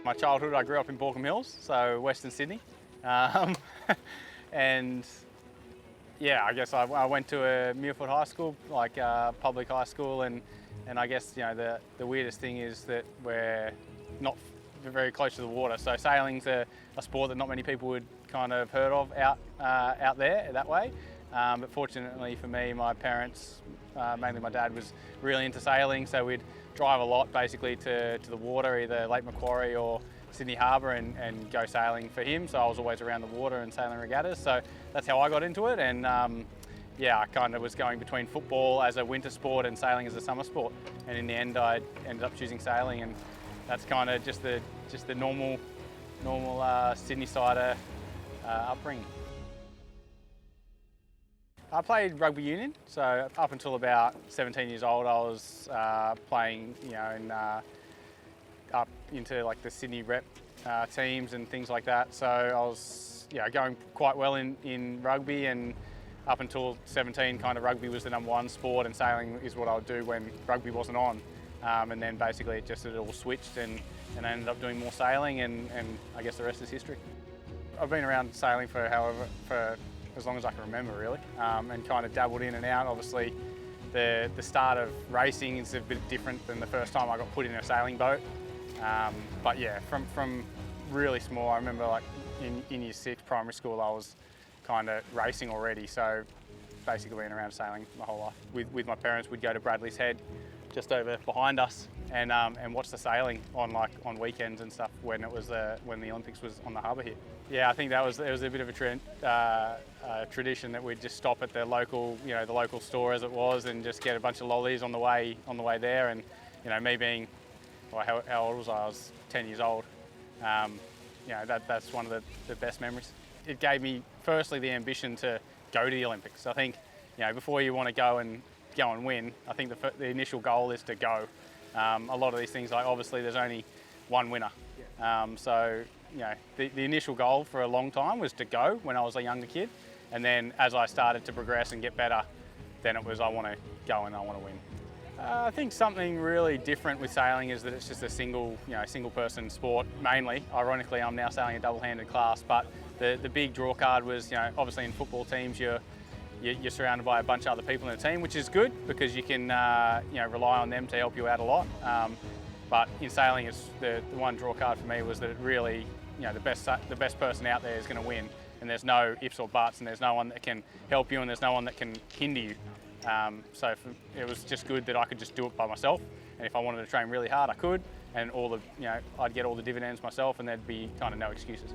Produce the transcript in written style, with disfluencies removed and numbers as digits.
My childhood, I grew up in Baulkham Hills, so Western Sydney. Um, and yeah, I guess I went to a Muirfoot High School, like public high school, and I guess the weirdest thing is that we're not very close to the water. So sailing's a sport that not many people would kind of heard of out there that way. But fortunately for me, my parents, mainly my dad, was really into sailing, so we'd drive a lot basically to the water, either Lake Macquarie or Sydney Harbour, and go sailing for him. So I was always around the water and sailing regattas. So that's how I got into it. And yeah, I kind of was going between football as a winter sport and sailing as a summer sport. And in the end, I ended up choosing sailing, and that's kind of just the normal Sydney-sider upbringing. I played rugby union, so up until about 17 years old, I was playing, up into like the Sydney rep teams and things like that. So I was, going quite well in rugby, and up until 17, kind of rugby was the #1 sport, and sailing is what I would do when rugby wasn't on. And then basically it all switched, and I ended up doing more sailing, and I guess the rest is history. I've been around sailing for as long as I can remember, really, and kind of dabbled in and out. Obviously, the start of racing is a bit different than the first time I got put in a sailing boat. But yeah, from really small, I remember like in year 6 primary school, I was kind of racing already. So basically been around sailing my whole life. With my parents, we'd go to Bradley's Head, just over behind us, and watch the sailing on weekends and stuff when the Olympics was on the harbour here. Yeah, I think it was a bit of a tradition that we'd just stop at the local store as it was, and just get a bunch of lollies on the way there. And me being, well, how old was I? I was 10 years old. That's one of the best memories. It gave me firstly the ambition to go to the Olympics. I think before you want to go and win, I think the initial goal is to go. A lot of these things, like obviously there's only one winner. So the initial goal for a long time was to go when I was a younger kid, and then as I started to progress and get better, then it was I want to go and I want to win. I think something really different with sailing is that it's just a single person sport mainly. Ironically, I'm now sailing a double-handed class, but the big draw card was obviously in football teams you're surrounded by a bunch of other people in the team, which is good because you can rely on them to help you out a lot. But in sailing, it's the one draw card for me was that it really, the best person out there is going to win, and there's no ifs or buts, and there's no one that can help you, and there's no one that can hinder you. So it was just good that I could just do it by myself, and if I wanted to train really hard, I could, and I'd get all the dividends myself, and there'd be kind of no excuses.